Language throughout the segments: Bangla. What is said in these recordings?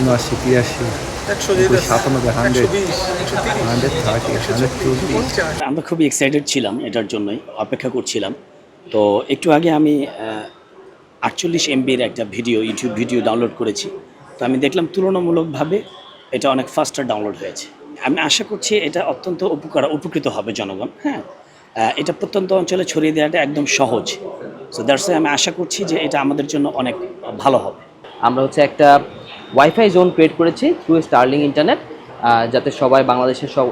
উনআশি, 83, 97, 100, 130, 120। আমরা খুবই এক্সাইটেড ছিলাম এটার জন্যই, অপেক্ষা করছিলাম। তো একটু আগে আমি 48 এমবির একটা ইউটিউব ভিডিও ডাউনলোড করেছি। তো আমি দেখলাম তুলনামূলকভাবে এটা অনেক ফাস্টার ডাউনলোড হয়েছে। আমি আশা করছি এটা অত্যন্ত উপকৃত হবে জনগণ। হ্যাঁ, এটা প্রত্যন্ত অঞ্চলে ছড়িয়ে দেওয়াটা একদম সহজ। সো দ্যাটস ওয়াই আমি আশা করছি যে এটা আমাদের জন্য অনেক ভালো হবে। আমরা হচ্ছে একটা ওয়াইফাই জোন ক্রিয়েট করেছি থ্রু স্টারলিং ইন্টারনেট, যাতে সবাই বাংলাদেশের সব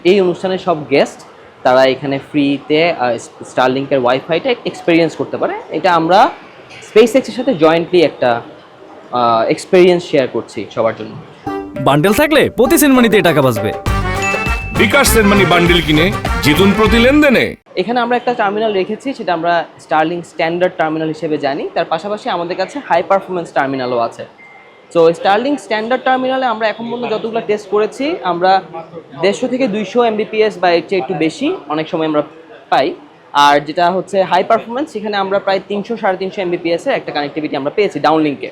এই অনুষ্ঠানের সব গেস্ট তারা এখানে ফ্রিতে স্টারলিংকের ওয়াইফাইটা এক্সপেরিয়েন্স করতে পারে। এটা আমরা স্পেস এক্সের সাথে জয়েন্টলি একটা এক্সপেরিয়েন্স শেয়ার করছি সবার জন্য। বান্ডেল থাকলে প্রতি সেনমানিতে টাকা বাঁচবে। বিকাশ সেনমানি বান্ডেল কিনে জিতুন প্রতি লেনদেনে। এখানে আমরা একটা টার্মিনাল রেখেছি, সেটা আমরা স্টারলিং স্ট্যান্ডার্ড টার্মিনাল হিসেবে জানি। তার পাশাপাশি আমাদের কাছে হাই পারফরমেন্স টার্মিনালও আছে। সো স্টারলিং স্ট্যান্ডার্ড টার্মিনালে আমরা এখন পর্যন্ত যতগুলো টেস্ট করেছি, আমরা 150 থেকে 200 এমবিপিএস বা এর চেয়ে একটু বেশি অনেক সময় আমরা পাই। আর যেটা হচ্ছে হাই পারফরমেন্স, সেখানে আমরা প্রায় 300-350 এমবিপিএসের একটা কানেক্টিভিটি আমরা পেয়েছি ডাউনলিংকে।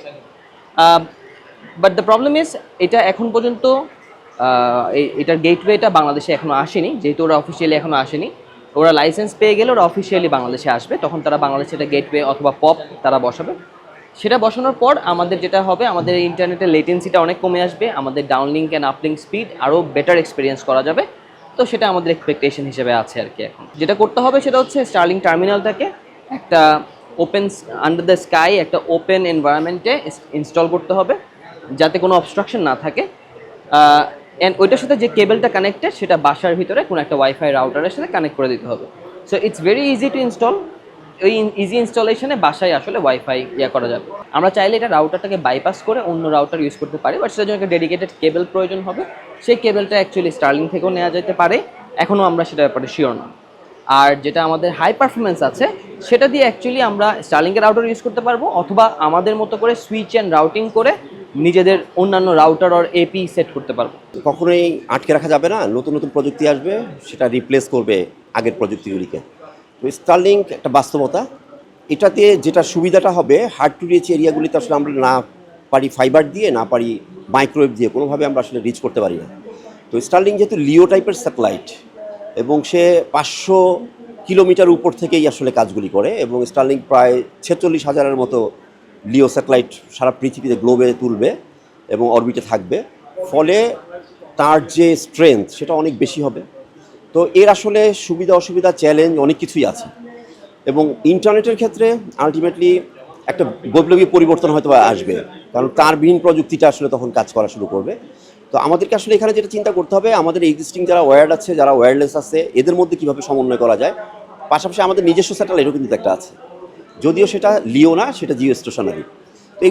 বাট দ্য প্রবলেম ইজ, এটা এখন পর্যন্ত এটার গেটওয়েটা বাংলাদেশে এখনও আসেনি, যেহেতু ওরা অফিসিয়ালি এখনও আসেনি। ওরা লাইসেন্স পেয়ে গেলে ওরা অফিসিয়ালি বাংলাদেশে আসবে, তখন তারা বাংলাদেশে একটা গেটওয়ে অথবা পপ তারা বসাবে। সেটা বসানোর পর আমাদের যেটা হবে, আমাদের ইন্টারনেটের লেটেন্সিটা অনেক কমে আসবে, আমাদের ডাউনলিংক অ্যান্ড আপলিংক স্পিড আরও বেটার এক্সপিরিয়েন্স করা যাবে। তো সেটা আমাদের এক্সপেকটেশন হিসেবে আছে আর কি। এখন যেটা করতে হবে সেটা হচ্ছে স্টারলিং টার্মিনালটাকে একটা ওপেন আন্ডার দ্য স্কাই একটা ওপেন এনভায়রনমেন্টে ইনস্টল করতে হবে, যাতে কোনো অবস্ট্রাকশন না থাকে। অ্যান্ড ওইটার সাথে যে কেবলটা কানেক্টেড, সেটা বাসার ভিতরে কোনো একটা ওয়াইফাই রাউটারের সাথে কানেক্ট করে দিতে হবে। So it's very easy to install. ওই ইজি ইনস্টলেশনে বাসায় আসলে ওয়াইফাই করা যাবে। আমরা চাইলে এটা রাউটারটাকে বাইপাস করে অন্য রাউটার ইউজ করতে পারি, বাট সেটার জন্য একটা ডেডিকেটেড কেবল প্রয়োজন হবে। সেই কেবলটা অ্যাকচুয়ালি স্টারলিং থেকেও নেওয়া যেতে পারে, এখনও আমরা সেটার ব্যাপারে শিওর না। আর যেটা আমাদের হাই পারফরমেন্স আছে, সেটা দিয়ে অ্যাকচুয়ালি আমরা স্টারলিংকের রাউটার ইউজ করতে পারবো, অথবা আমাদের মতো করে সুইচ অ্যান্ড রাউটিং করে নিজেদের অন্যান্য রাউটার আর এপি সেট করতে পারবো। কখনোই আটকে রাখা যাবে না, নতুন নতুন প্রযুক্তি আসবে, সেটা রিপ্লেস করবে আগের প্রযুক্তিগুলিকে। তো স্টারলিংক একটা বাস্তবতা। এটাতে যেটা সুবিধাটা হবে, হার্ড টু রিচ এরিয়াগুলিতে আসলে আমরা না পারি ফাইবার দিয়ে, না পারি মাইক্রোওয়েভ দিয়ে, কোনোভাবে আমরা আসলে রিচ করতে পারি না। তো স্টারলিংক যেহেতু লিও টাইপের স্যাটেলাইট, এবং সে 500 কিলোমিটার উপর থেকেই আসলে কাজগুলি করে, এবং স্টারলিংক প্রায় 46,000-এর মতো লিও স্যাটেলাইট সারা পৃথিবীতে গ্লোবে তুলবে এবং অরবিটে থাকবে। ফলে তার যে স্ট্রেংথ সেটা অনেক বেশি হবে। তো এর আসলে সুবিধা অসুবিধা চ্যালেঞ্জ অনেক কিছুই আছে, এবং ইন্টারনেটের ক্ষেত্রে আলটিমেটলি একটা বৈপ্লবিক পরিবর্তন হয়তো আসবে, কারণ তারবিহীন প্রযুক্তিটা আসলে তখন কাজ করা শুরু করবে। তো আমাদেরকে আসলে এখানে যেটা চিন্তা করতে হবে, আমাদের এক্সিস্টিং যারা ওয়্যার্ড আছে, যারা ওয়্যারলেস আছে, এদের মধ্যে কীভাবে সমন্বয় করা যায়। পাশাপাশি আমাদের নিজস্ব স্যাটেলাইটও কিন্তু একটা আছে, যদিও সেটা লিও না, সেটা জিও স্টেশনারি। তো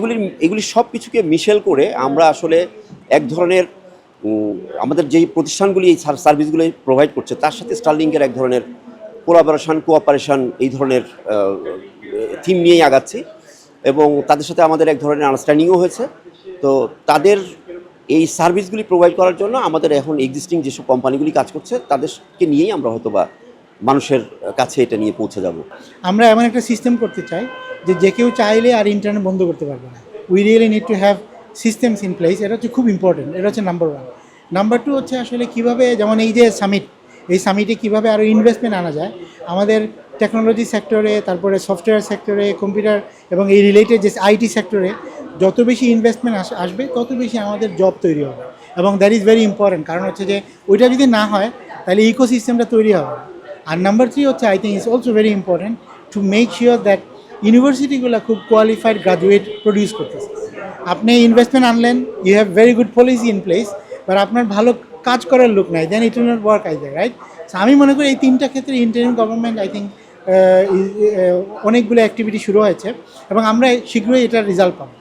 এগুলি সব কিছুকে মিশেল করে আমরা আসলে এক ধরনের আমাদের যেই প্রতিষ্ঠানগুলি এই সার্ভিসগুলি প্রোভাইড করছে, তার সাথে স্টারলিংকের এক ধরনের কোঅপারেশন এই ধরনের থিম নিয়েই আগাচ্ছি, এবং তাদের সাথে আমাদের এক ধরনের আন্ডারস্ট্যান্ডিংও হয়েছে। তো তাদের এই সার্ভিসগুলি প্রোভাইড করার জন্য আমাদের এখন এক্সিস্টিং যেসব কোম্পানিগুলি কাজ করছে, তাদেরকে নিয়েই আমরা হয়তো বা মানুষের কাছে এটা নিয়ে পৌঁছে যাব। আমরা এমন একটা সিস্টেম করতে চাই যে কেউ চাইলে আর ইন্টারনেট বন্ধ করতে পারবে না। We really need to have systems in place. এটা হচ্ছে খুব ইম্পর্টেন্ট। এটা হচ্ছে নাম্বার 1। নাম্বার 2 হচ্ছে আসলে কীভাবে, যেমন এই যে এই সামিটে কীভাবে আরও ইনভেস্টমেন্ট আনা যায় আমাদের টেকনোলজি সেক্টরে, তারপরে সফটওয়্যার সেক্টরে, কম্পিউটার এবং এই রিলেটেড যে আইটি সেক্টরে যত বেশি ইনভেস্টমেন্ট আসবে, তত বেশি আমাদের জব তৈরি হবে। এবং দ্যাট ইজ ভেরি ইম্পর্টেন্ট, কারণ হচ্ছে যে ওইটা যদি না হয় তাহলে ইকোসিস্টেমটা তৈরি হবে। আর নাম্বার 3 হচ্ছে, I think it's also very important to make sure that ইউনিভার্সিটিগুলো খুব কোয়ালিফাইড গ্রাজুয়েট প্রডিউস করতেছে। আপনি ইনভেস্টমেন্ট আনলেন, you have very good policy in place, but আপনার ভালো কাজ করার লোক নাই, then it will not work either, right? So আমি মনে করি এই 3টা ক্ষেত্রে ইন্টারিম গভর্নমেন্ট আই থিঙ্ক অনেকগুলো অ্যাক্টিভিটি শুরু হয়েছে, এবং আমরা শীঘ্রই এটার রেজাল্ট পাবো।